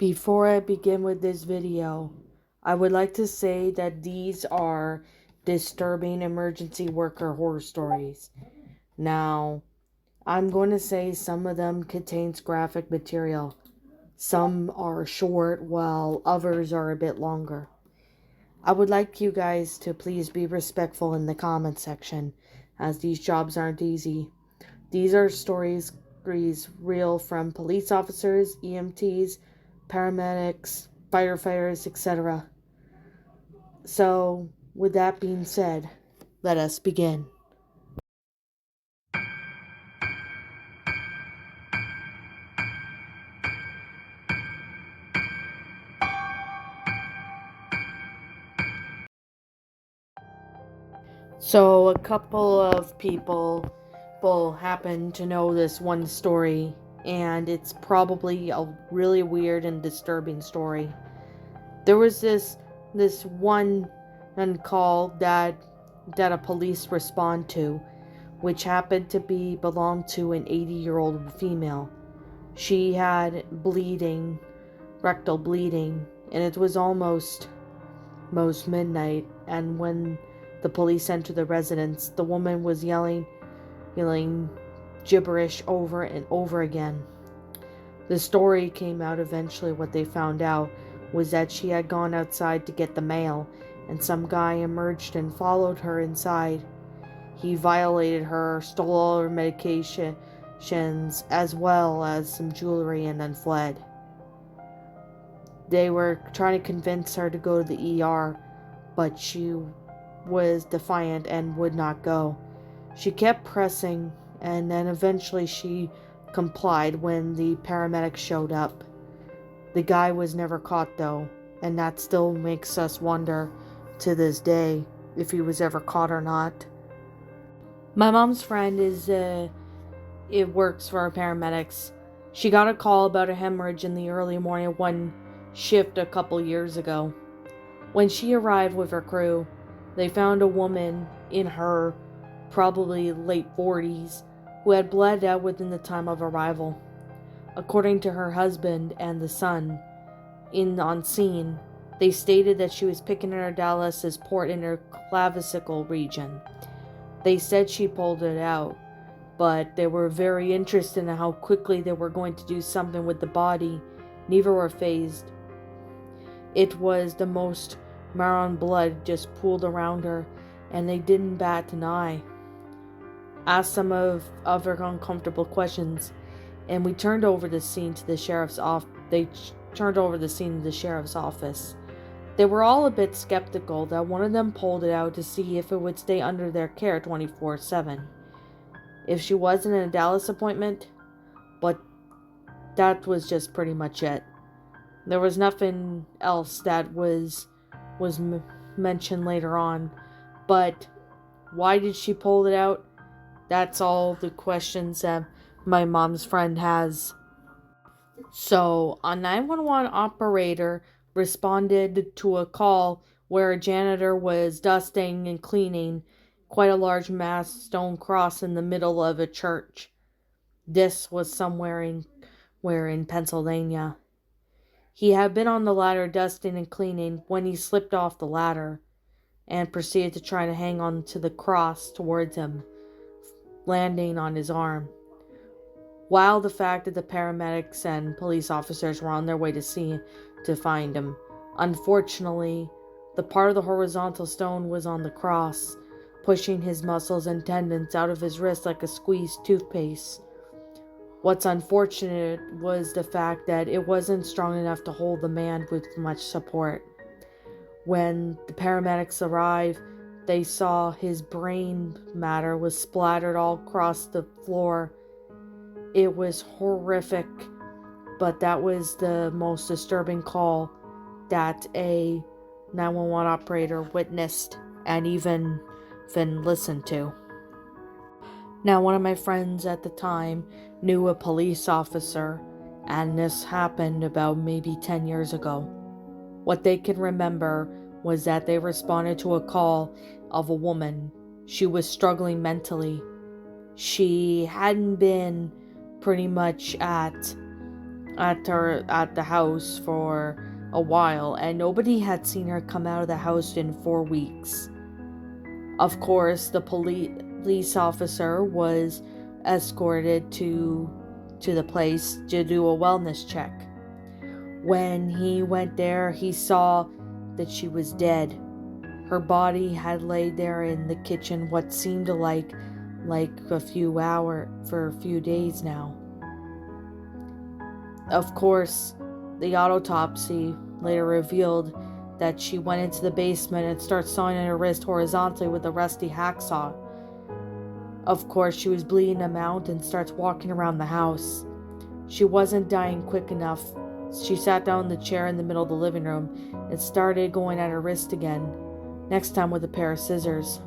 Before I begin with this video, I would like to say that these are disturbing emergency worker horror stories. Now, I'm going to say some of them contains graphic material. Some are short while others are a bit longer. I would like you guys to please be respectful in the comment section, as these jobs aren't easy. These are stories real from police officers, EMTs, paramedics, firefighters, etc. So, with that being said, let us begin. So, a couple of people happen to know this one story, and it's probably a really weird and disturbing story. There was this one call that a police respond to, which happened to belong to an 80-year-old female. She had rectal bleeding, and it was almost midnight, and when the police entered the residence, the woman was yelling gibberish over and over again. The story came out eventually. What they found out was that she had gone outside to get the mail, and some guy emerged and followed her inside. He violated her, stole all her medications, as well as some jewelry, and then fled. They were trying to convince her to go to the ER, but she was defiant and would not go. She kept pressing, and then eventually she complied when the paramedics showed up. The guy was never caught though, and that still makes us wonder to this day if he was ever caught or not. My mom's friend works for our paramedics. She got a call about a hemorrhage in the early morning of one shift a couple years ago. When she arrived with her crew, they found a woman in her probably late 40s who had bled out within the time of arrival. According to her husband and the son on scene, they stated that she was picking her dialysis port in her clavicle region. They said she pulled it out, but they were very interested in how quickly they were going to do something with the body. Neither were phased. It was the most marrow blood just pooled around her, and they didn't bat an eye. Asked some of other uncomfortable questions, and we turned over the scene to the sheriff's office. They turned over the scene to the sheriff's office. They were all a bit skeptical that one of them pulled it out to see if it would stay under their care 24/7. If she wasn't in a Dallas appointment, but that was just pretty much it. There was nothing else that was mentioned later on, but why did she pull it out? That's all the questions that my mom's friend has. So, a 911 operator responded to a call where a janitor was dusting and cleaning quite a large mass stone cross in the middle of a church. This was somewhere in Pennsylvania. He had been on the ladder dusting and cleaning when he slipped off the ladder and proceeded to try to hang on to the cross towards him, landing on his arm. While the fact that the paramedics and police officers were on their way to find him, unfortunately, the part of the horizontal stone was on the cross, pushing his muscles and tendons out of his wrist like a squeezed toothpaste. What's unfortunate was the fact that it wasn't strong enough to hold the man with much support. When the paramedics arrived, they saw his brain matter was splattered all across the floor. It was horrific, but that was the most disturbing call that a 911 operator witnessed and even listened to. Now, one of my friends at the time knew a police officer, and this happened about maybe 10 years ago. What they can remember was that they responded to a call of a woman. She was struggling mentally. She hadn't been pretty much at at the house for a while, and nobody had seen her come out of the house in 4 weeks. Of course, the police officer was escorted to the place to do a wellness check. When he went there, he saw that she was dead. Her body had laid there in the kitchen what seemed like a few days now. Of course, the autopsy later revealed that she went into the basement and started sawing at her wrist horizontally with a rusty hacksaw. Of course, she was bleeding him out and starts walking around the house. She wasn't dying quick enough. She sat down in the chair in the middle of the living room and started going at her wrist again, next time with a pair of scissors.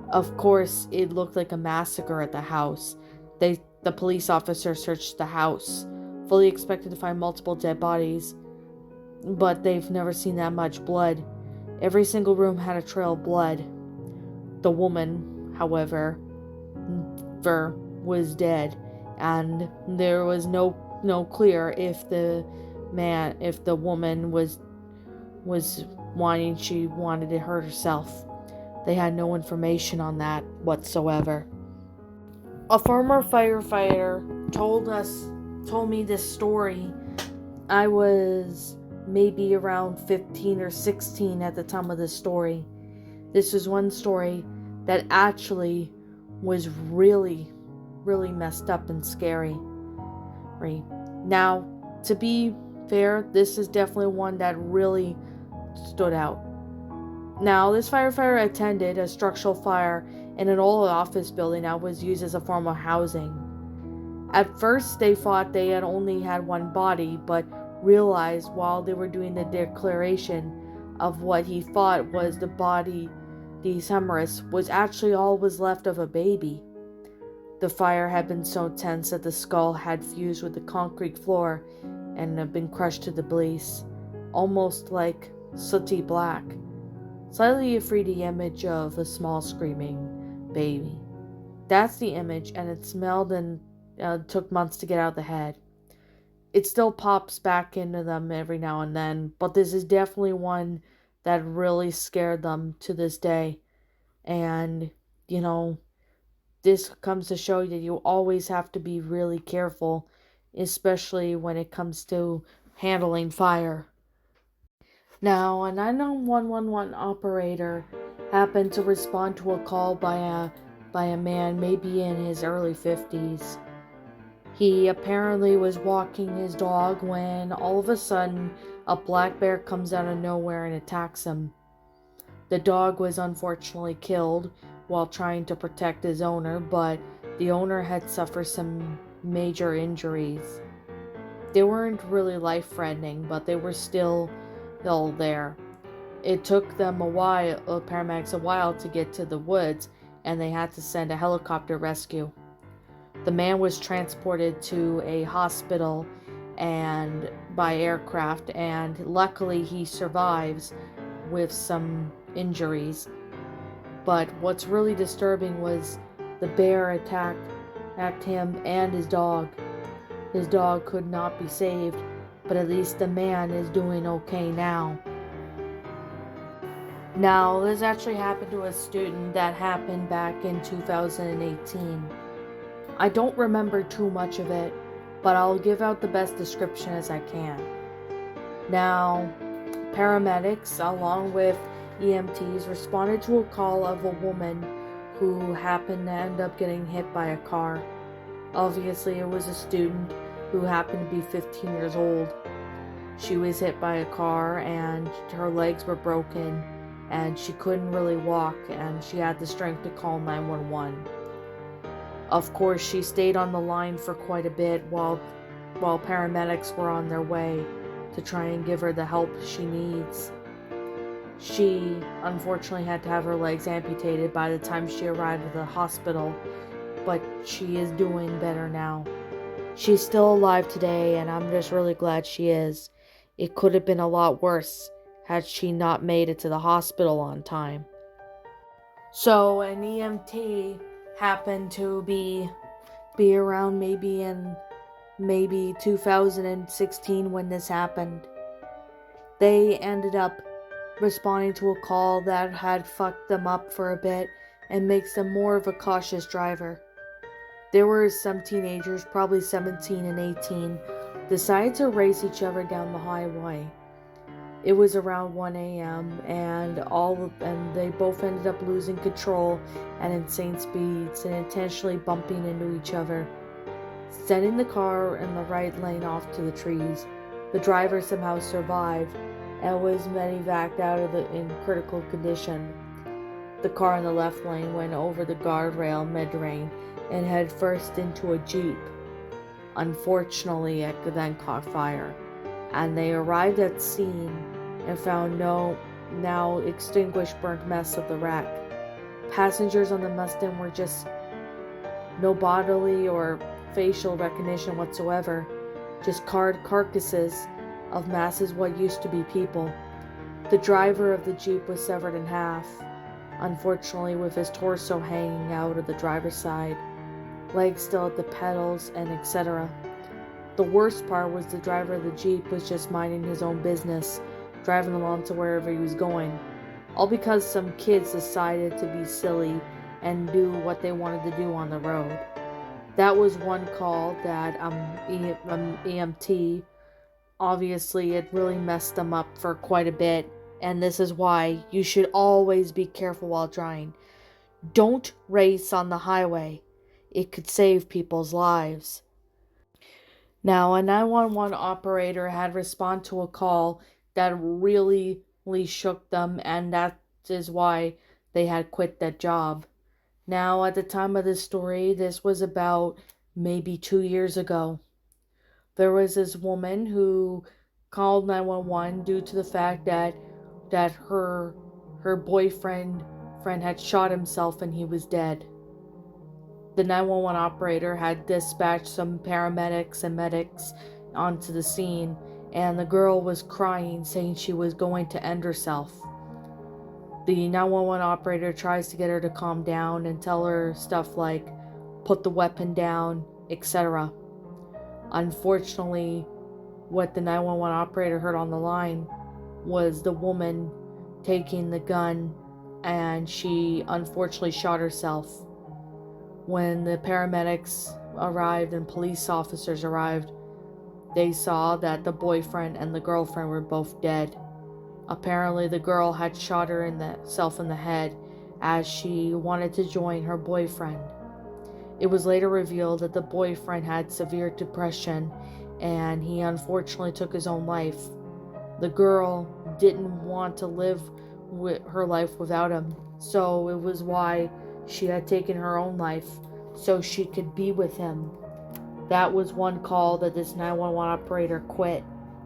Of course, it looked like a massacre at the house. The police officer searched the house, fully expected to find multiple dead bodies, but they've never seen that much blood. Every single room had a trail of blood. The woman, however, was dead, and there was no clear if the woman was she wanted to hurt herself. They had no information on that whatsoever. A former firefighter told me this story. I was maybe around 15 or 16 at the time of this story. This was one story that actually was really, really messed up and scary. Right? Now, to be fair, this is definitely one that really stood out. Now, this firefighter attended a structural fire in an old office building that was used as a form of housing. At first, they thought they had only had one body, but realized while they were doing the declaration of what he thought was the body, the humerus, was actually all was left of a baby. The fire had been so tense that the skull had fused with the concrete floor and had been crushed to the base, almost like sooty black. Slightly a 3D image of a small screaming baby. That's the image, and it smelled and took months to get out of the head. It still pops back into them every now and then, but this is definitely one that really scared them to this day. And, this comes to show that you always have to be really careful, especially when it comes to handling fire. Now, a 911 operator happened to respond to a call by a man maybe in his early 50s. He apparently was walking his dog when all of a sudden a black bear comes out of nowhere and attacks him. The dog was unfortunately killed while trying to protect his owner, but the owner had suffered some major injuries. They weren't really life-threatening, but they were still there. It took them paramedics a while to get to the woods, and they had to send a helicopter rescue. The man was transported to a hospital and by aircraft, and luckily he survives with some injuries. But what's really disturbing was the bear attacked him and his dog. His dog could not be saved, but at least the man is doing okay now. Now, this actually happened to a student that happened back in 2018. I don't remember too much of it, but I'll give out the best description as I can. Now, paramedics, along with EMTs, responded to a call of a woman who happened to end up getting hit by a car. Obviously, it was a student who happened to be 15 years old. She was hit by a car and her legs were broken and she couldn't really walk, and she had the strength to call 911. Of course, she stayed on the line for quite a bit while paramedics were on their way to try and give her the help she needs. She unfortunately had to have her legs amputated by the time she arrived at the hospital, but she is doing better now. She's still alive today, and I'm just really glad she is. It could have been a lot worse had she not made it to the hospital on time. So an EMT happened to be around maybe in maybe 2016 when this happened. They ended up responding to a call that had fucked them up for a bit and makes them more of a cautious driver. There were some teenagers, probably 17 and 18, decided to race each other down the highway. It was around 1 a.m. and they both ended up losing control at insane speeds and intentionally bumping into each other, sending the car in the right lane off to the trees. The driver somehow survived and was medevaced out in critical condition. The car in the left lane went over the guardrail mid-range and head first into a Jeep. Unfortunately, it then caught fire, and they arrived at the scene and found no now extinguished burnt mess of the wreck. Passengers on the Mustang were just no bodily or facial recognition whatsoever, just charred carcasses of masses what used to be people. The driver of the Jeep was severed in half, unfortunately with his torso hanging out of the driver's side, legs still at the pedals, and etc. The worst part was the driver of the Jeep was just minding his own business, driving along to wherever he was going, all because some kids decided to be silly and do what they wanted to do on the road. That was one call that EMT, obviously it really messed them up for quite a bit, and this is why you should always be careful while driving. Don't race on the highway. It could save people's lives. Now, a 911 operator had responded to a call that really shook them, and that is why they had quit that job. Now, at the time of this story, this was about maybe 2 years ago. There was this woman who called 911 due to the fact that her boyfriend had shot himself and he was dead. The 911 operator had dispatched some paramedics and medics onto the scene, and the girl was crying, saying she was going to end herself. The 911 operator tries to get her to calm down and tell her stuff like, put the weapon down, etc. Unfortunately, what the 911 operator heard on the line was the woman taking the gun, and she unfortunately shot herself. When the paramedics arrived and police officers arrived, they saw that the boyfriend and the girlfriend were both dead. Apparently, the girl had shot herself in the head as she wanted to join her boyfriend. It was later revealed that the boyfriend had severe depression and he unfortunately took his own life. The girl didn't want to live her life without him, so it was why she had taken her own life so she could be with him. That was one call that this 911 operator quit,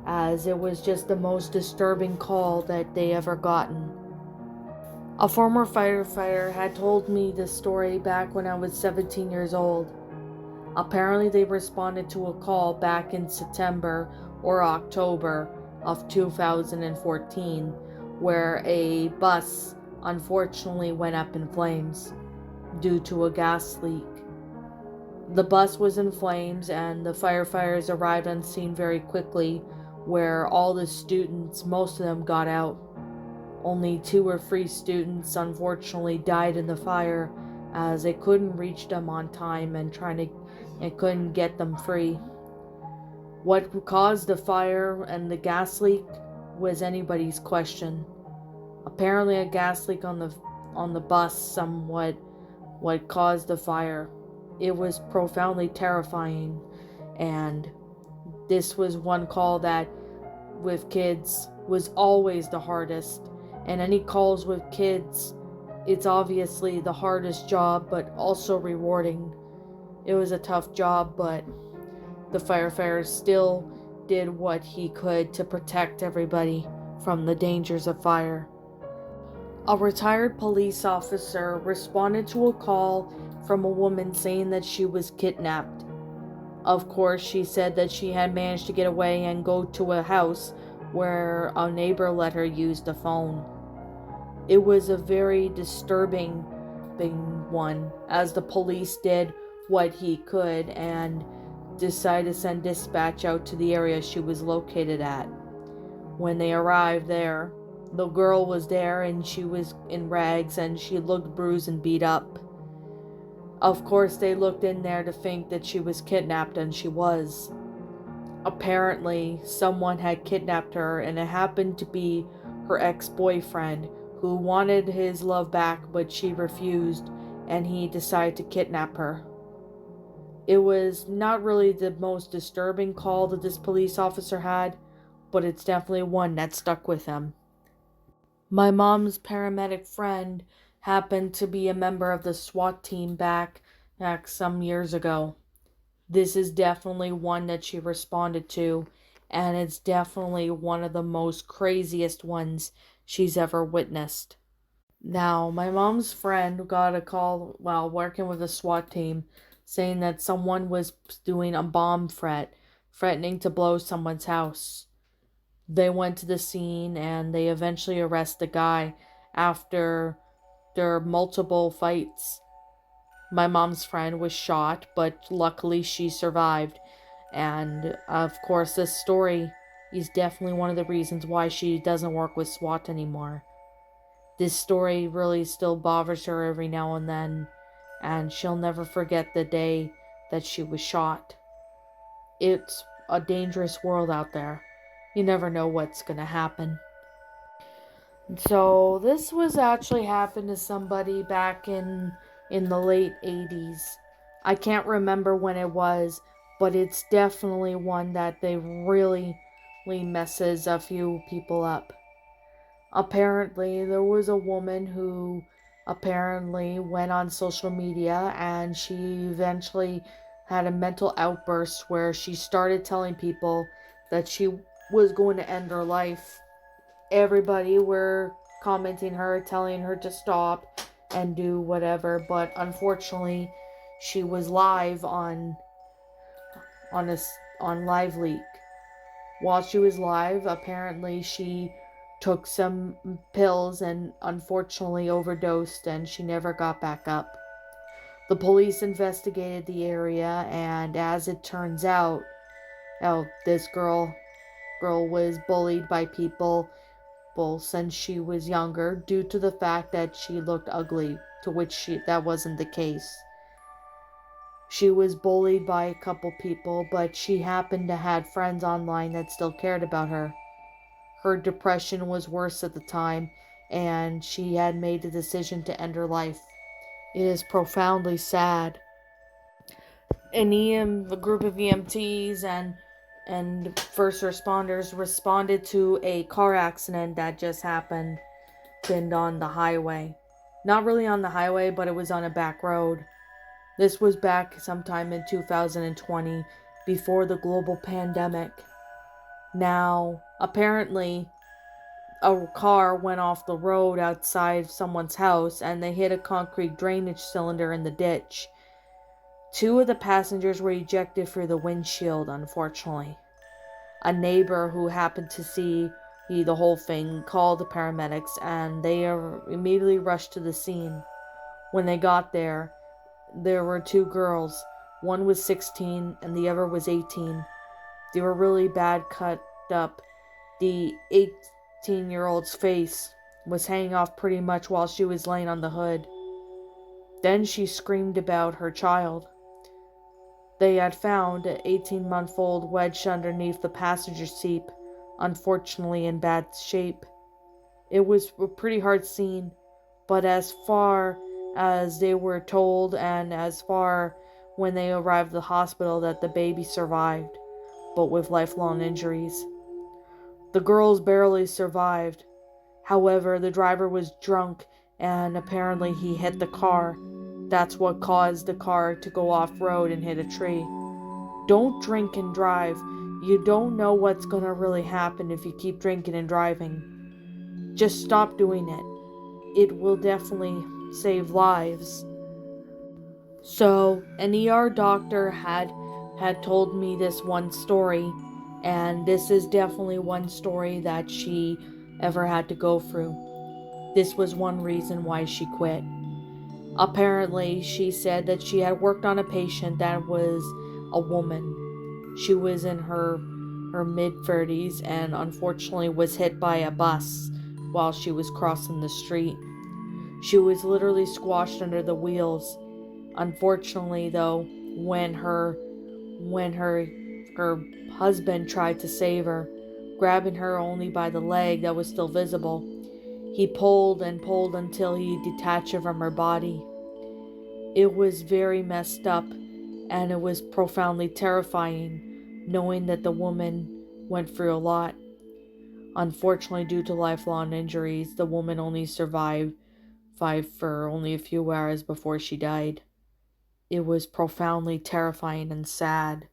as it was just the most disturbing call that they ever gotten. A former firefighter had told me this story back when I was 17 years old. Apparently they responded to a call back in September or October of 2014 where a bus unfortunately went up in flames due to a gas leak. The bus was in flames and the firefighters arrived on scene very quickly, where all the students, most of them, got out. Only 2 or 3 students unfortunately died in the fire as they couldn't reach them on time and couldn't get them free. What caused the fire and the gas leak was anybody's question. Apparently a gas leak on the bus what caused the fire. It was profoundly terrifying, and this was one call that with kids was always the hardest, and any calls with kids, it's obviously the hardest job but also rewarding. It was a tough job, but the firefighter still did what he could to protect everybody from the dangers of fire. A retired police officer responded to a call from a woman saying that she was kidnapped. Of course, she said that she had managed to get away and go to a house where a neighbor let her use the phone. It was a very disturbing one, as the police did what he could, and decided to send dispatch out to the area she was located at. When they arrived there, the girl was there and she was in rags and she looked bruised and beat up. Of course, they looked in there to think that she was kidnapped, and she was. Apparently, someone had kidnapped her, and it happened to be her ex-boyfriend who wanted his love back, but she refused, and he decided to kidnap her. It was not really the most disturbing call that this police officer had, but it's definitely one that stuck with him. My mom's paramedic friend happened to be a member of the SWAT team back some years ago. This is definitely one that she responded to, and it's definitely one of the most craziest ones she's ever witnessed. Now, my mom's friend got a call while working with the SWAT team saying that someone was doing a bomb threat, threatening to blow someone's house. They went to the scene and they eventually arrest the guy after their multiple fights. My mom's friend was shot, but luckily she survived. And of course, this story is definitely one of the reasons why she doesn't work with SWAT anymore. This story really still bothers her every now and then, and she'll never forget the day that she was shot. It's a dangerous world out there. You never know what's gonna happen. So this was actually happened to somebody back in the late 80s. I can't remember when it was, but it's definitely one that they really messes a few people up. Apparently, there was a woman who apparently went on social media and she eventually had a mental outburst where she started telling people that she was going to end her life. Everybody were commenting her, telling her to stop and do whatever, but unfortunately, she was live on Live Leak. While she was live, apparently she took some pills and unfortunately overdosed, and she never got back up. The police investigated the area, and as it turns out, this girl was bullied by people since she was younger due to the fact that she looked ugly, to which that wasn't the case. She was bullied by a couple people, but she happened to have friends online that still cared about her. Her depression was worse at the time, and she had made the decision to end her life. It is profoundly sad. A group of EMTs and first responders responded to a car accident that just happened on the highway. Not really on the highway, but it was on a back road. This was back sometime in 2020, before the global pandemic. Now, apparently, a car went off the road outside someone's house and they hit a concrete drainage cylinder in the ditch. 2 of the passengers were ejected through the windshield, unfortunately. A neighbor who happened to see the whole thing called the paramedics, and they immediately rushed to the scene. When they got there were 2 girls. One was 16 and the other was 18. They were really bad cut up. The 18-year-old's face was hanging off pretty much while she was laying on the hood. Then she screamed about her child. They had found an 18-month-old wedged underneath the passenger seat, unfortunately in bad shape. It was a pretty hard scene, but as far as they were told and as far when they arrived at the hospital, that the baby survived, but with lifelong injuries. The girls barely survived. However, the driver was drunk and apparently he hit the car. That's what caused the car to go off-road and hit a tree. Don't drink and drive. You don't know what's gonna really happen if you keep drinking and driving. Just stop doing it. It will definitely save lives. So, an ER doctor had told me this one story, and this is definitely one story that she ever had to go through. This was one reason why she quit. Apparently, she said that she had worked on a patient that was a woman. She was in her mid-30s and unfortunately was hit by a bus while she was crossing the street. She was literally squashed under the wheels. Unfortunately, though, when her husband tried to save her, grabbing her only by the leg that was still visible, he pulled and pulled until he detached her from her body. It was very messed up, and it was profoundly terrifying knowing that the woman went through a lot. Unfortunately, due to lifelong injuries, the woman only survived for only a few hours before she died. It was profoundly terrifying and sad.